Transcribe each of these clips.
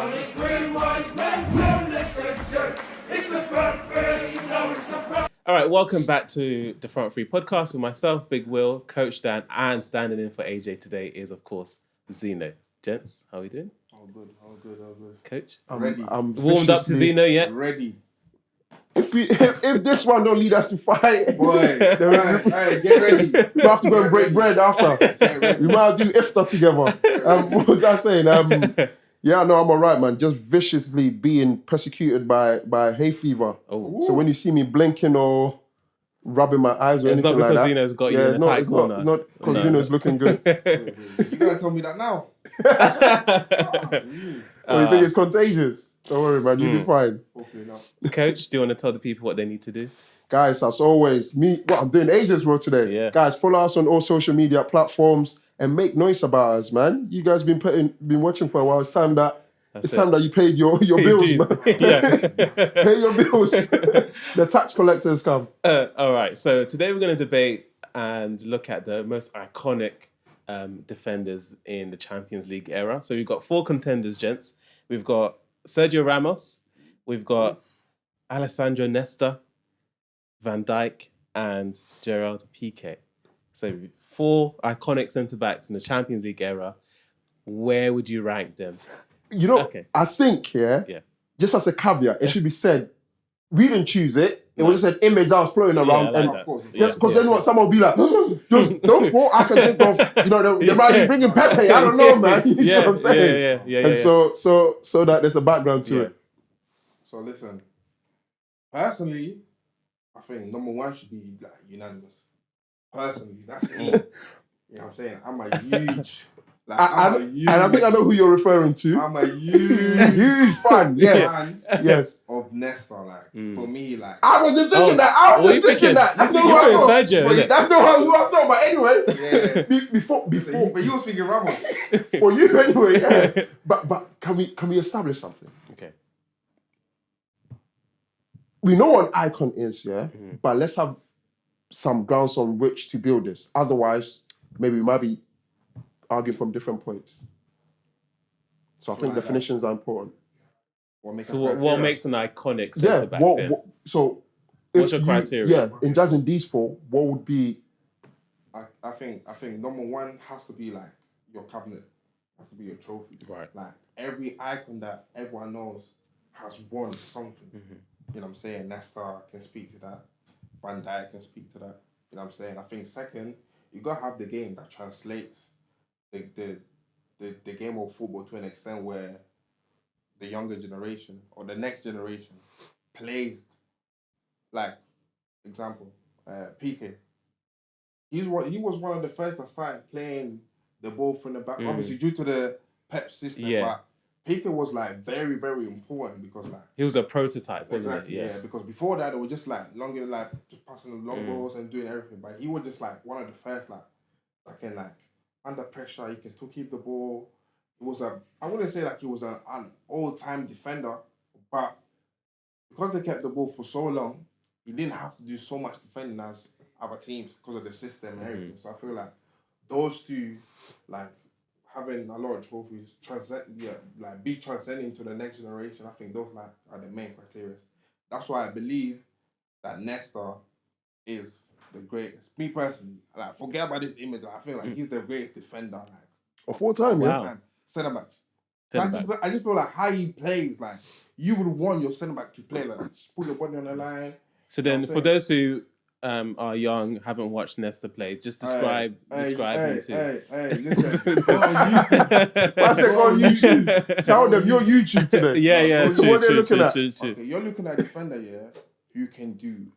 only three wise men will listen to. It's the front three, no, it's the front. All right, welcome back to the Front Three podcast with myself, Big Will, Coach Dan, and standing in for AJ today is, of course, Zeno. Gents, how are we doing? All good. Coach? I'm ready. I'm Warmed up to Zeno yet? Ready. If this one don't lead us to fight, Boy, hey, get ready. we have to go and break bread after. We might do iftar together. What was I saying? Yeah, no, I'm all right, man. Just viciously being persecuted by hay fever. Oh. So when you see me blinking or rubbing my eyes or It's anything not because like that, Zeno's got you in a tight corner. It's not because Zeno's looking good. You gotta tell me that now. You think it's contagious? Don't worry, man. You'll be fine. Hopefully not. Coach, do you want to tell the people what they need to do? Guys, as always, I'm doing Agents World today. Yeah. Guys, follow us on all social media platforms and make noise about us, man. You guys been watching for a while. It's time that you paid your bills, man. Yeah. Pay your bills. The tax collectors come. All right, so today we're going to debate and look at the most iconic defenders in the Champions League era. So we've got 4 contenders, gents. We've got Sergio Ramos, we've got Alessandro Nesta, Van Dijk, and Gerard Piqué. So 4 iconic centre-backs in the Champions League era. Where would you rank them? You know, Okay. I think, Yeah. just as a caveat, it should be said, we didn't choose it. It was just an image that was floating around. I like and that. course. because then what, someone will be like, just those 4 I can think of, they might be bringing Pepe. I don't know, man. You see what I'm saying? Yeah. And so that there's a background to it. So listen, personally, I think number 1 should be like unanimous. Personally, that's me. You know what I'm saying? I'm a huge, And I think I know who you're referring to. I'm a huge fan. Yes. fan Yes. of Nesta. Like for me, like I wasn't thinking that. I was just thinking that. That's not You're who I in thought. Sergio, But innit? that's not who I thought. But anyway, yeah. before But you were speaking Ramos. for you anyway. Yeah. But can we establish something? Okay. We know what an icon is, yeah. But let's have some grounds on which to build this. Otherwise, maybe we might be arguing from different points. So I think definitions are important. What makes an iconic Yeah. centre-back then? So What's your criteria? Yeah. In judging these 4, what would be? I think number 1 has to be like your cabinet, has to be your trophy. Right. Like every icon that everyone knows has won something. You know what I'm saying? Nesta can speak to that. Van Dijk can speak to that. You know what I'm saying? I think second, you gotta have the game that translates the game of football to an extent where the younger generation or the next generation plays. Like, example, Piqué. He was one of the first that started playing the ball from the back. Obviously, due to the Pep system, but Piqué was like very, very important because like He was a prototype, wasn't exactly, he? yeah. Because before that, it was just like longer, like just passing the long balls and doing everything. But he was just like one of the first that can like under pressure, he can still keep the ball. It was I wouldn't say like he was an old-time defender, but because they kept the ball for so long, he didn't have to do so much defending as other teams because of the system and everything. So I feel like those 2, like having a lot of trophies, be transcending to the next generation. I think those like are the main criteria. That's why I believe that Nesta is the greatest. Me personally, like forget about this image. I feel like he's the greatest defender, like Of all time, Wow. yeah. Centre backs. I just feel like how he plays, like you would want your centre back to play like just put your body on the line. So then, for those who are young, haven't watched Nesta play, just describe him to. Hey, listen. Go on YouTube. I said go on YouTube. Tell them you're YouTube today. Yeah. So what they're looking at? True. Okay, you're looking at a defender, who can do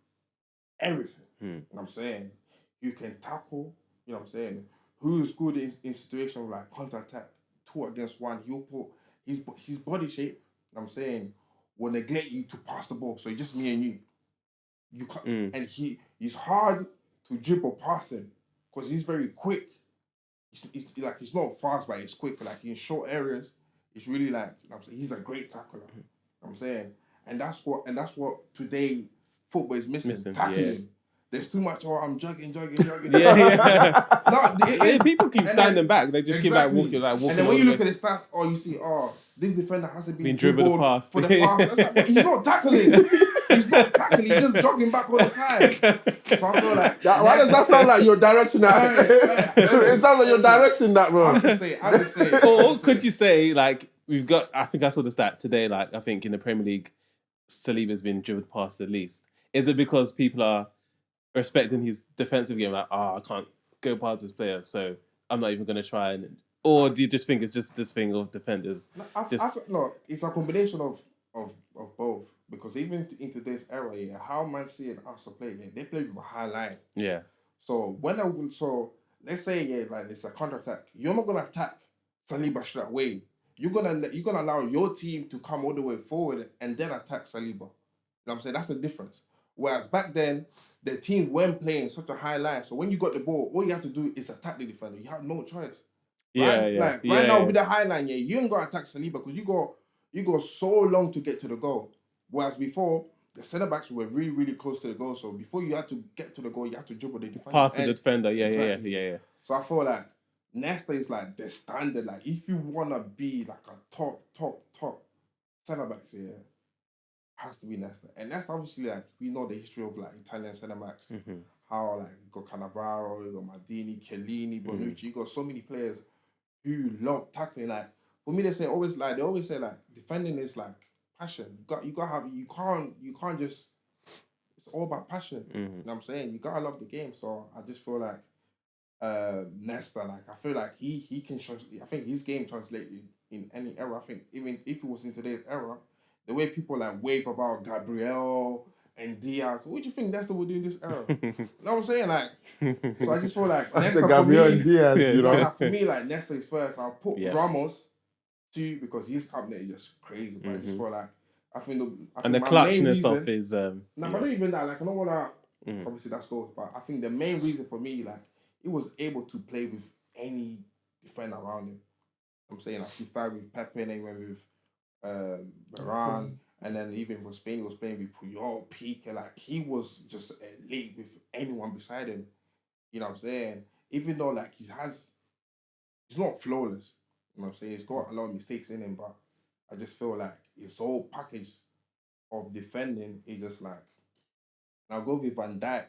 everything. You know what I'm saying? Who can tackle, you know what I'm saying? Who is good in situations like counter-attack, 2 against 1. He'll put his body shape, you know what I'm saying, will neglect you to pass the ball. So it's just me and you. You can't, and he's hard to dribble past him because he's very quick. He's not fast, but he's quick. Like in short areas, it's really like, you know what I'm saying, he's a great tackler. You know what I'm saying, and that's what today football is missing. Tackling. there's too much. Oh, I'm jogging. Yeah. No, it Yeah, is. people keep And standing then- back. They just Exactly. keep walking. And then when you look at the stats, you see, this defender hasn't been dribbled dribbled past. for the past. It's like, but he's not tackling. He's just jogging back all the time. So I feel like Why does that sound like you're directing that? It sounds like you're directing that, bro. I'm just saying. Or could you say, like, we've got, I think I saw the stat today, like, I think in the Premier League, Saliba's been dribbled past the least. Is it because people are respecting his defensive game, like, I can't go past this player, so I'm not even going to try? Or do you just think it's just this thing of defenders? No, it's a combination of both. Because even in today's era, how Man City and Arsenal play, they play with a high line. Yeah. So let's say like it's a counter attack. You're not gonna attack Saliba straight away. You're gonna allow your team to come all the way forward and then attack Saliba. You know what I'm saying? That's the difference. Whereas back then, the teams weren't playing such a high line. So when you got the ball, all you have to do is attack the defender. You have no choice. Right? Like right now with the high line, you ain't gotta attack Saliba because you go so long to get to the goal. Whereas before, the centre backs were really, really close to the goal. So before you had to get to the goal, you had to dribble the defender. Pass to the defender, Exactly. yeah. So I feel like Nesta is like the standard. Like if you wanna be like a top centre backs, has to be Nesta. And that's obviously like we know the history of like Italian centre backs. Mm-hmm. How like you got Cannavaro, you got Maldini, Chiellini, Bonucci. You got so many players who love tackling. Like for me, they always say like defending is like passion. You can't just, it's all about passion. Mm-hmm. You know what I'm saying? You gotta love the game. So I just feel like Nesta, like I feel like he can I think his game translates in any era. I think even if it was in today's era, the way people like wave about Gabriel and Diaz, what do you think Nesta would do in this era? You know what I'm saying? Like, so I just feel like That's Nesta the Gabriel and for me, Diaz, you know. like, for me, like Nesta is first. I'll put Yeah. Ramos 2 because his cabinet is just crazy. But I just feel like I think And the my main clutchness reason, of his but not even that. Like I don't wanna obviously that's goals, but I think the main reason for me, like he was able to play with any defender around him. I'm saying like he started with Pepe and then he went with Varane, and then even for Spain he was playing with Puyol, Piqué. Like he was just elite with anyone beside him. You know what I'm saying? Even though like he's not flawless. You know what I'm saying? He's got a lot of mistakes in him, but I just feel like his whole package of defending is just like. And I'll go with Van Dijk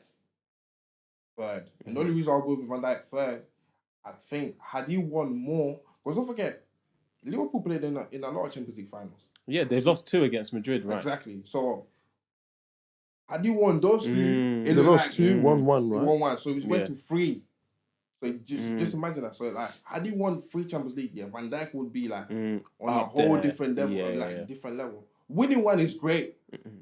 third. And the only reason I'll go with Van Dijk third, I think, had he won more, because don't forget, Liverpool played in a lot of Champions League finals. Yeah, they've lost 2 against Madrid, right? Exactly. So, had he won those 2, They lost 2, 1-1, right? 1-1. So he went to 3. So just imagine that. So like, had he won 3 Champions League, Van Dijk would be like on a whole different level, different level. Winning one is great,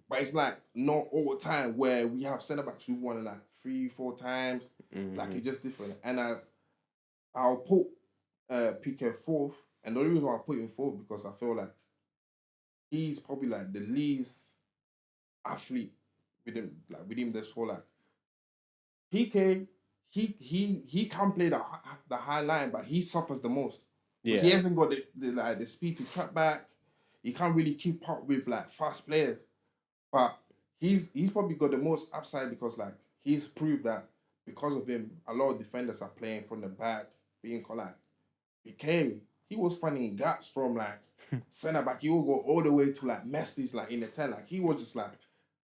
but it's like not all the time where we have centre backs who won like 3-4 times. Like it's just different. And I'll put Piqué 4th, and the only reason why I put him 4th because I feel like he's probably like the least athlete within this whole like Piqué. He can play the high line, but he suffers the most. Yeah. He hasn't got the speed to track back. He can't really keep up with like fast players. But he's probably got the most upside because like he's proved that because of him, a lot of defenders are playing from the back, being like Piqué, he was finding gaps from like centre back. He will go all the way to like Messi's like in the 10. Like he was just like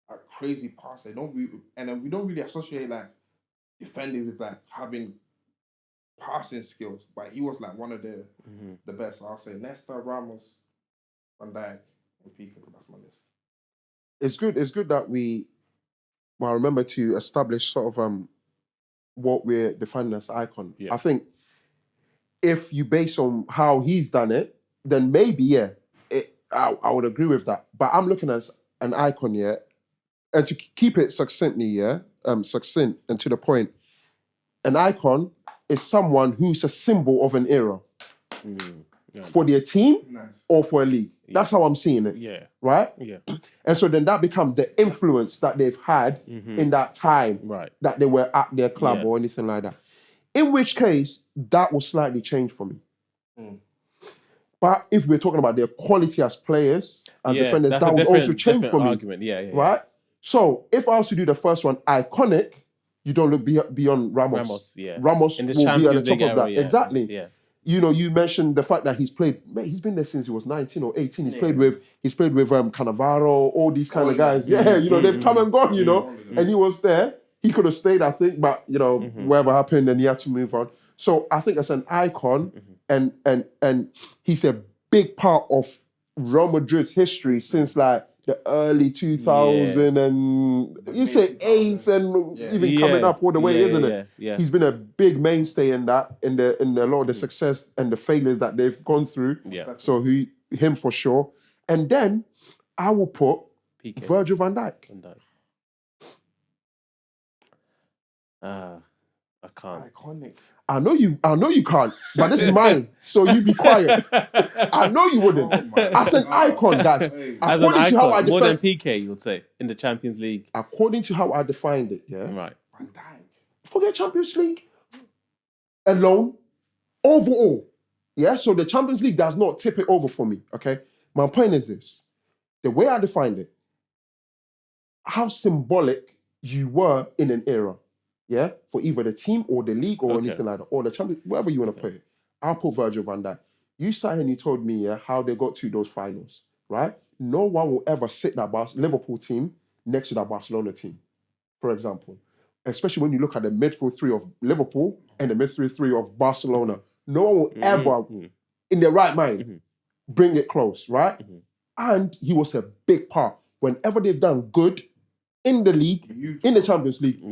a crazy passer. And then we don't really associate like defending with like having passing skills, but he was like one of the best. So I'll say Nesta, Ramos, Van Dijk, and Piqué. That's my list. It's good that we remember to establish sort of what we're defining as icon. Yeah. I think if you base on how he's done it, then maybe I would agree with that. But I'm looking at an icon, and to keep it succinctly, succinct and to the point, an icon is someone who's a symbol of an era for their team or for a league. That's how I'm seeing it. Yeah. Right? Yeah. And so then that becomes the influence that they've had in that time that they were at their club or anything like that. In which case, that will slightly change for me. But if we're talking about their quality as players and defenders, that would also change for me. Argument. Yeah. Right? So if I was to do the first one, iconic, you don't look beyond Ramos. Ramos, yeah. Ramos In will this be at the Champions top League of that. era, yeah. Exactly. Yeah. You know, you mentioned the fact that he's played. Mate, he's been there since he was 19 or 18. He's played with Cannavaro, all these kind of guys. Yeah, you know, they've come and gone. You know, and he was there. He could have stayed, I think, but you know, whatever happened, and he had to move on. So I think as an icon, and he's a big part of Real Madrid's history since like the early 2000 and you say 8 and even coming up all the way, isn't it? Yeah. He's been a big mainstay in that, in a lot of the success and the failures that they've gone through. Yeah. So him for sure. And then I will put PK. Virgil van Dijk. I can't. Iconic. I know you can't, but this is mine. So you be quiet. I know you wouldn't. As an icon, guys. As an According to how I icon, more than define, PK, you would say, in the Champions League. according to how I defined it, yeah. Right. Van Dijk. Forget Champions League alone, overall. Yeah, so the Champions League does not tip it over for me, okay? My point is this. The way I defined it, how symbolic you were in an era, yeah? For either the team or the league or anything like that, or the Champions, whatever you want to put it. I'll put Virgil van Dijk. You sat here and you told me, yeah, how they got to those finals, right? No one will ever sit that Liverpool team next to that Barcelona team, for example. Especially when you look at the midfield three of Liverpool and the midfield three of Barcelona. No one will ever, in their right mind, bring it close, right? And he was a big part. Whenever they've done good in the league, in the Champions League,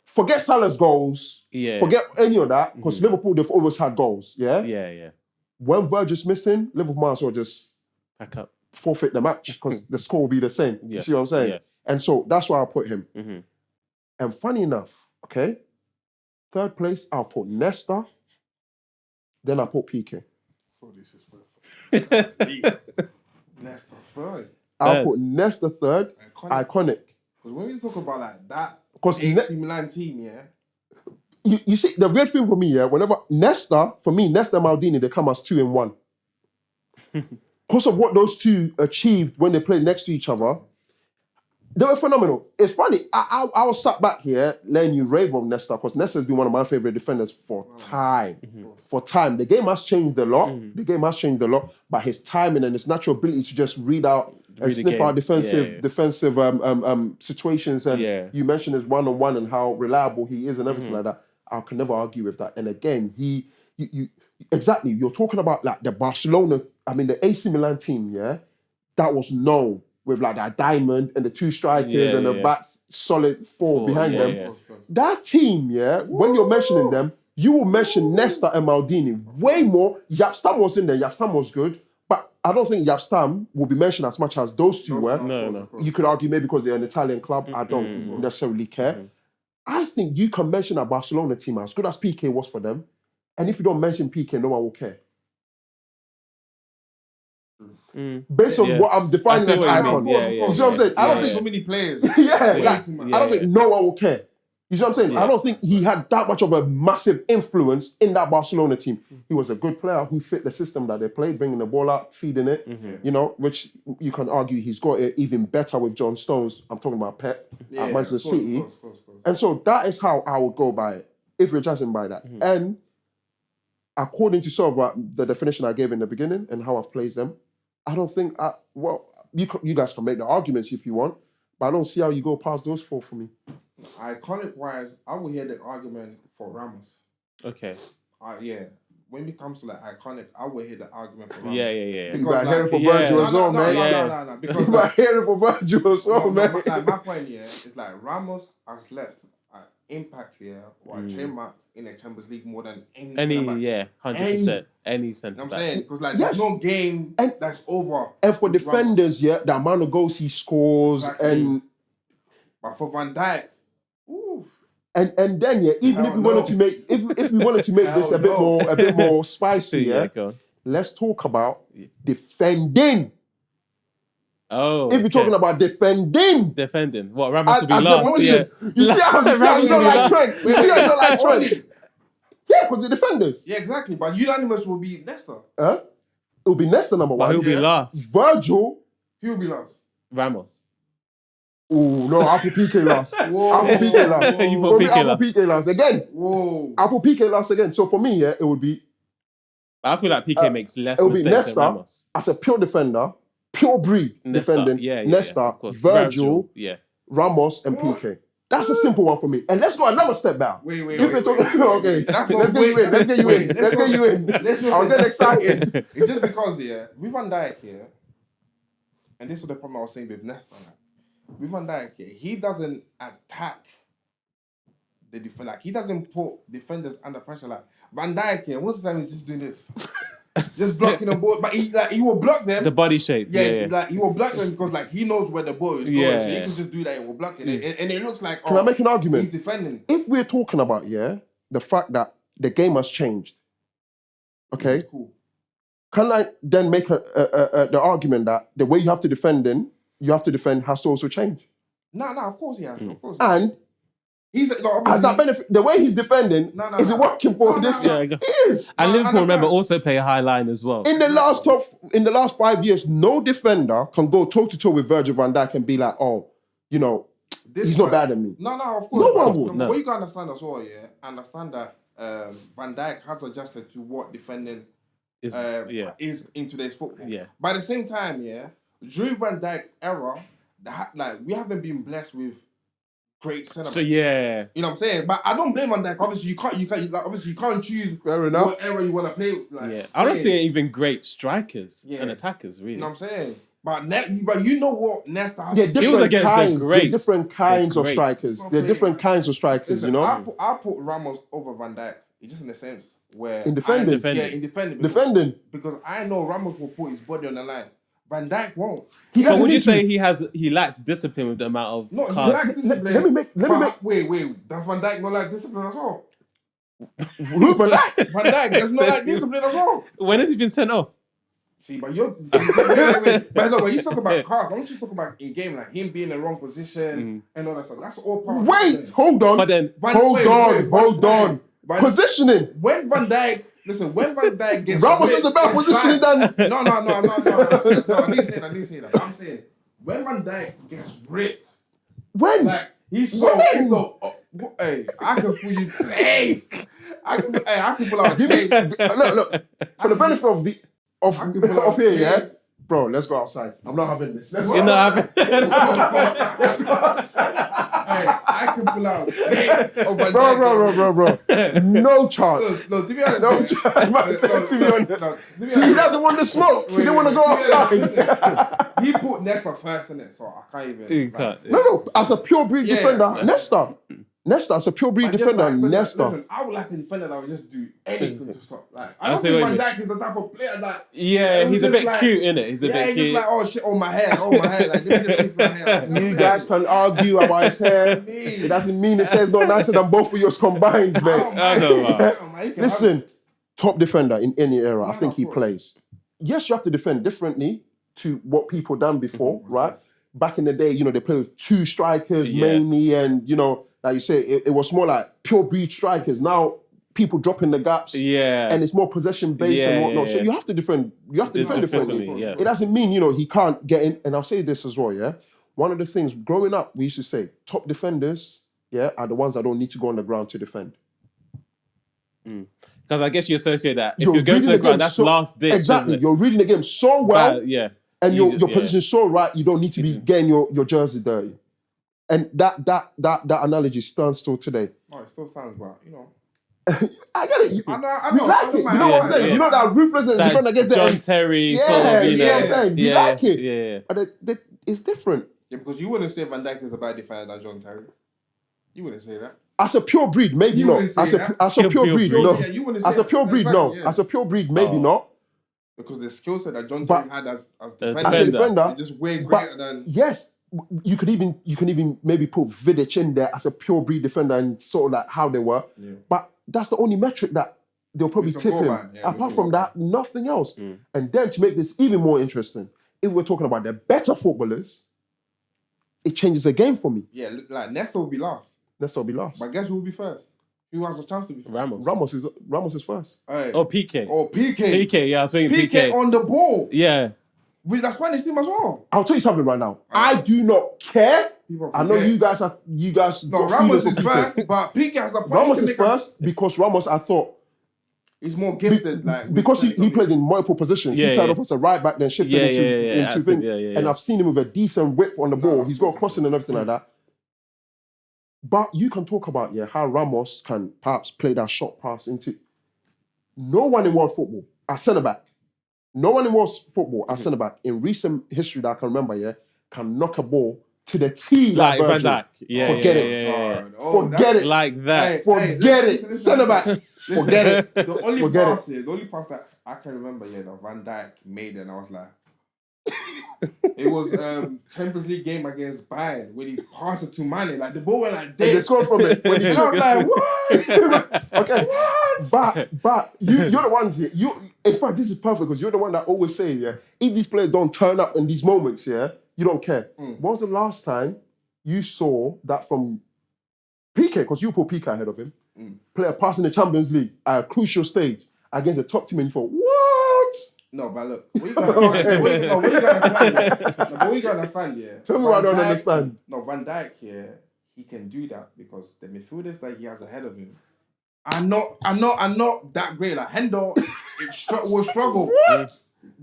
forget Salah's goals, forget any of that, because Liverpool, they've always had goals, yeah? Yeah. When Virgil's missing, Liverpool might as well just Pack up. forfeit the match, because the score will be the same. You see what I'm saying? Yeah. And so that's why I put him. And funny enough, okay, third place, I'll put Nesta, then I'll put PK. So this is perfect. Nesta third. I'll put Nesta third, iconic. Because when we talk about like that, Because AC Milan team, yeah. you see, the weird thing for me, yeah, whenever Nesta and Maldini, they come as 2 in 1. Because of what those two achieved when they played next to each other, they were phenomenal. It's funny, I was sat back here letting you rave on Nesta, because Nesta's been one of my favorite defenders for time. For time. The game has changed a lot. But his timing and his natural ability to just read out and sniff out defensive situations, and you mentioned his one-on-one and how reliable he is and everything like that. I can never argue with that. And again, exactly, you're talking about like the Barcelona, the AC Milan team, yeah, that was known with like that diamond and the 2 strikers and the back solid 4 behind them. Yeah. That team, yeah, when you're mentioning them, you will mention Nesta and Maldini way more. Yapstam was in there. Yapstam was good. But I don't think Yapstam will be mentioned as much as those two were. No. You could argue maybe because they're an Italian club. I don't necessarily care. I think you can mention a Barcelona team as good as PK was for them. And if you don't mention PK, no one will care. Based on what I'm defining as icon. You see what I'm saying? I don't think so many players. I don't think no one will care. You see what I'm saying? I don't think he had that much of a massive influence in that Barcelona team. He was a good player who fit the system that they played, bringing the ball up, feeding it, you know, which you can argue he's got it even better with John Stones. I'm talking about Pep at Manchester City. Of course. And so that is how I would go by it, if you're judging by that. And according to sort of the definition I gave in the beginning and how I've placed them, I don't think, you guys can make the arguments if you want, but I don't see how you go past those 4 for me. Iconic wise, I will hear the argument for Ramos. Okay. When it comes to like iconic, I will hear the argument for Ramos. Yeah. You might hear it for Virgil as well, man. No. Because you might hear it for Virgil as well, man. My point here is like Ramos has left an impact here or a trademark in the Champions League more than any 100%. Any centre I'm back. saying, because like there's no game that's over. And for defenders, the amount of goals he scores But for Van Dijk, and then even if we wanted to make if we wanted to make this a bit more spicy, let's talk about defending. Oh, if you're talking about defending, what Ramos would be last? You see how you don't like Trent? You see how you don't like Trent? Yeah, because the defenders. Yeah, exactly. But unanimous will be Nesta. It will be Nesta number 1. But who'll be last? Virgil. He will be last. Ramos. Oh no, I'll put PK last. Whoa. I'll put PK last. You put For me, PK I'll last. put PK last again. Whoa. I'll put PK last again. So for me, yeah, it would be I feel like PK makes less it would be mistakes than Nesta Ramos. as a pure defender, pure breed Nesta, defending. yeah, Nesta, of course. Virgil, yeah. Ramos, and PK. That's a simple one for me. And let's go another step back. Wait. If we're talking, okay, That's let's not- get you in. Let's get you in. wait, Let's get you in. Let's not I was say- getting excited. It's just because, yeah, with Van Dijk here, and this is the problem I was saying with Nesta. Like, with Van Dijk here, he doesn't attack the defender. Like, he doesn't put defenders under pressure. Like Van Dijk here, most of the time he's just doing this, just blocking the ball. But he will block them. The body shape. Yeah. Like he will block them because like he knows where the ball is going, Yeah, so he yeah. can just do that and will block it, and it looks like Can I make an he's argument? defending. If we're talking about, the fact that the game has changed, okay, Cool. can I then make the argument that the way you have to defend has to also change? No, of course, yeah, of course. And He's like, has obviously, that benefit, the way he's defending, No, is it working for this? no. Yeah, It is. And No, Liverpool, I remember, understand. also play a high line as well. In the last 5 years, no defender can go toe to toe with Virgil van Dijk and be like, oh, you know, this he's not one- better than me. No, of course. No one would. No. What you gotta understand as well, yeah, understand that Van Dijk has adjusted to what defending is in today's football. Yeah. By the same time, yeah, during Van Dijk era, like we haven't been blessed with great centre So backs. yeah. You know what I'm saying? But I don't blame Van Dijk. Obviously, you can't choose Fair enough. what era you want to play. Like, Yeah. I don't play. see even great strikers Yeah. and attackers, really. You know what I'm saying? But you know what Nesta had They're to do. different against the kinds. greats. They're different kinds The of greats. strikers. Not They're great. different kinds of strikers, Listen, you know? I put Ramos over Van Dijk. It's just in the sense where In defending. in defending. Defending. Because I know Ramos will put his body on the line. Van Dijk won't. He But doesn't would you need say to. he lacks discipline with the amount of No, he cards? lacks discipline. let me make- But wait. Does Van Dijk not like discipline as well? Who, Van Dijk? Van Dijk does not like discipline as well. When has he been sent off? See, but you're. wait. But look, when you talk about cards, I want you to talk about in game, like him being in the wrong position and all that stuff. That's all part of Wait, it. hold on. But then Hold on. Van- Positioning. When Van Dijk gets Ramos ripped is a better and positioning tried- than. No, I didn't say that. I'm saying when Van Dijk gets ripped, When? like he's When? hey, I can pull you tapes. I can pull out Give me, tapes. look. For the benefit of the I can pull out of here, yeah, tapes. bro. Let's go outside. I'm not having this. Let's you're go not outside. having. Hey, I can pull out tapes of Van Bro. Dijk. No chance. No, to be honest, No yeah. chance. Man said, to be honest. to be See, he honest- doesn't want the smoke. He didn't want to go outside. He put Nesta first in it, so I can't even. You can't. No. As a pure breed Yeah, defender, yeah. Nesta, as a pure breed But just defender, like, Nesta. listen, I would like a defender that would just do anything to stop. Like, I I don't see think what you Van mean. Dijk is the type of player that. Yeah, he's a just bit like- cute, innit? He's a Yeah, bit he's cute. just like, oh shit, on my hair. Like, let me just fix my hair. You guys can argue about his hair. It doesn't mean it says no nicer than both of yours combined, I don't mate. I know, mind. man. I don't mind. You can have Listen, top defender in any era, I No, think of he course. plays. Yes, you have to defend differently to what people done before, right? Back in the day, they played with two strikers Yeah. mainly, and like you say, it was more like pure breed strikers. Now people drop in the gaps, Yeah. and it's more possession based Yeah, and whatnot. yeah, So yeah. you have to defend. You have to defend differently. Differently, yeah. It doesn't mean he can't get in. And I'll say this as well, yeah. One of the things growing up, we used to say top defenders, are the ones that don't need to go on the ground to defend. Because I guess you associate that. If You're you're going to reading the the ground, game that's so- last ditch. Exactly. Isn't it? You're reading the game so well, Yeah. and You your just- position is so right. You don't need to be getting your jersey dirty. And that analogy stands still today. Oh, it still sounds bad, I get it. You, I know, you like I it. know, You man. know what I'm Yeah, saying? yeah. You know that ruthlessness That defender against John the Terry Yeah, sort of, you know what I'm saying? You like it. Yeah. But it's different. Yeah, because you wouldn't say Van Dijk is a bad defender than John Terry. You wouldn't say that. As a pure breed, maybe You not. wouldn't say As a that. pure Pure breed, breed. no. Yeah, you wouldn't say As a that. pure breed, Exactly, no. yeah. As a pure breed, maybe Oh. not. Because the skill set that John But- Terry had as As a Defender. defender, is just way but greater than. yes, you can even maybe put Vidic in there as a pure breed defender and sort of like how they were. Yeah. But that's the only metric that they'll probably We can tip go him. by, yeah, we Apart can from go that, nothing else. And then to make this even more interesting, if we're talking about the better footballers, it changes the game for me. Yeah, like Nesta will be last. Let's all be last. But guess who will be first? Who has a chance to be first? Ramos. Ramos is first. Hey. Oh, PK. Or PK. PK, yeah, I was thinking PK PK. on the ball. Yeah. with that Spanish team as well. I'll tell you something right now. I do not care. People I know forget. you guys. No, got Ramos feelings for is Piqué. first, but Piqué has a point. Ramos is first because Ramos, I thought, He's more gifted, like because he played in multiple positions. Yeah, he started yeah. off as a right back, then shifted into Active, thing. yeah. And I've seen him with a decent whip on the ball. He's got absolutely. crossing and everything like that. But you can talk about how Ramos can perhaps play that shot pass into. No one in world football, at centre back, no one in world football at centre back in recent history that I can remember, can knock a ball to the tee Like Van Virgil. Dijk. Yeah, Forget yeah, it. yeah. Forget it. Like that. Forget it. Centre back. Forget it. The only Forget pass that I can remember, that Van Dijk made, and I was like, it was Champions League game against Bayern when he passed it to Mane, like the ball went like And they this. scored from it. When he And I was like, what? Okay. What? But you're the ones here. In fact, this is perfect because you're the one that always say, if these players don't turn up in these moments, you don't care. When was the last time you saw that from Piqué? Because you put Piqué ahead of him. Play a pass in the Champions League at a crucial stage against a top team, and you thought, what? No, but look, what you gotta understand, Tell me what I don't understand. No, Van Dijk he can do that because the midfielders that he has ahead of him are not that great. Like Hendo will struggle. What?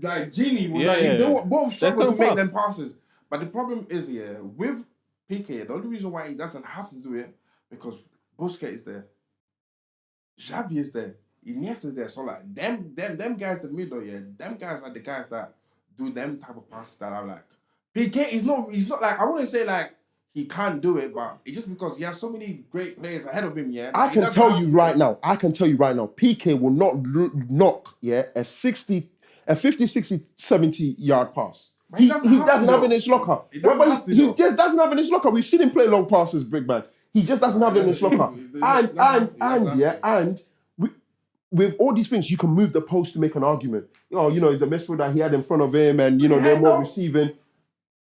Like Genie will Yeah. they will both struggle to They make can them passes. But the problem is with Piqué, the only reason why he doesn't have to do it because Busquets is there, Xavi is there, Iniesta is there. So like them guys in the middle, them guys are the guys that do them type of passes that are like Piqué he's not like, I wouldn't say like he can't do it, but it's just because he has so many great players ahead of him, I can tell you right now, Piqué will not knock a 50, 60, 70 yard pass. He doesn't have it in his locker. He just doesn't have it in his locker. We've seen him play long passes, big man. He just doesn't have it in his locker. And with all these things, you can move the post to make an argument. He's the midfielder he had in front of him, and they're more receiving.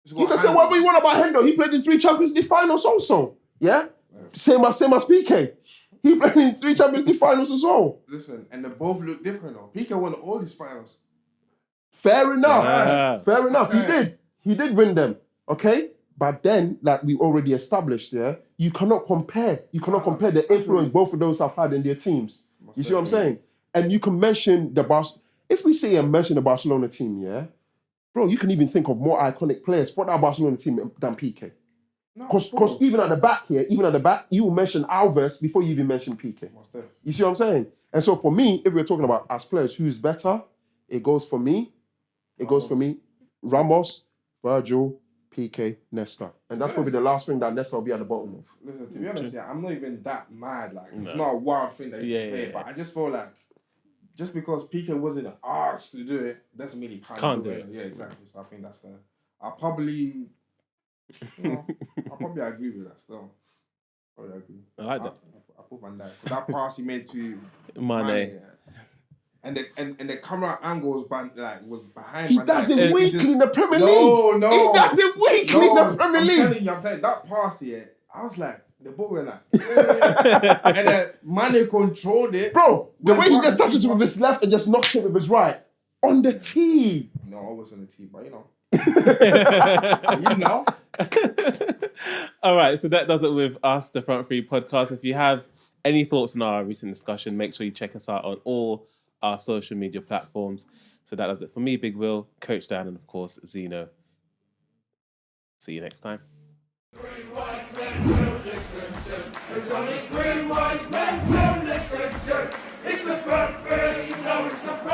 You can say whatever you want about Hendo. He played in 3 Champions League finals also. Yeah? Same as Piqué. He played in 3 Champions League finals as well. Listen, and they both look different though. Piqué won all his finals. Fair enough. Yeah. Fair enough. He did win them. Okay? But then, like we already established, you cannot compare. You cannot compare the influence both of those have had in their teams. You see what I'm saying? And you can mention if we say and mention the Barcelona team, bro, you can even think of more iconic players for that Barcelona team than Piqué. Because even at the back, you will mention Alves before you even mention Piqué. You see what I'm saying? And so for me, if we're talking about as players who's better, it goes for me, Ramos, Virgil, Piqué, Nesta. And that's probably the last thing that Nesta will be at the bottom of. Listen, to be honest, I'm not even that mad. Like, it's not a wild thing that you can say, but I just feel like just because Piqué wasn't asked to do it, doesn't mean he can't do it. Yeah, exactly. So I think that's I'll probably agree with that still. Probably agree. I like that. I put Van Dijk. That pass he made to Mane. And the camera angle was behind. He does it weekly in the Premier League. No. He does it weekly in the Premier League. I'm telling you, that pass here, I was like, the ball went like, and then Mane controlled it. Bro, the way he just touches it with his left and just knocks it with his right. On the tee. No, I was on the tee, but you know. All right, so that does it with us, the Front Three podcast. If you have any thoughts on our recent discussion, make sure you check us out on all our social media platforms. So that does it for me, Big Will, Coach Dan, and of course, Zeno. See you next time. 3 wise men will listen to. There's only 3 wise men will listen to. It's the front three. No, it's the front.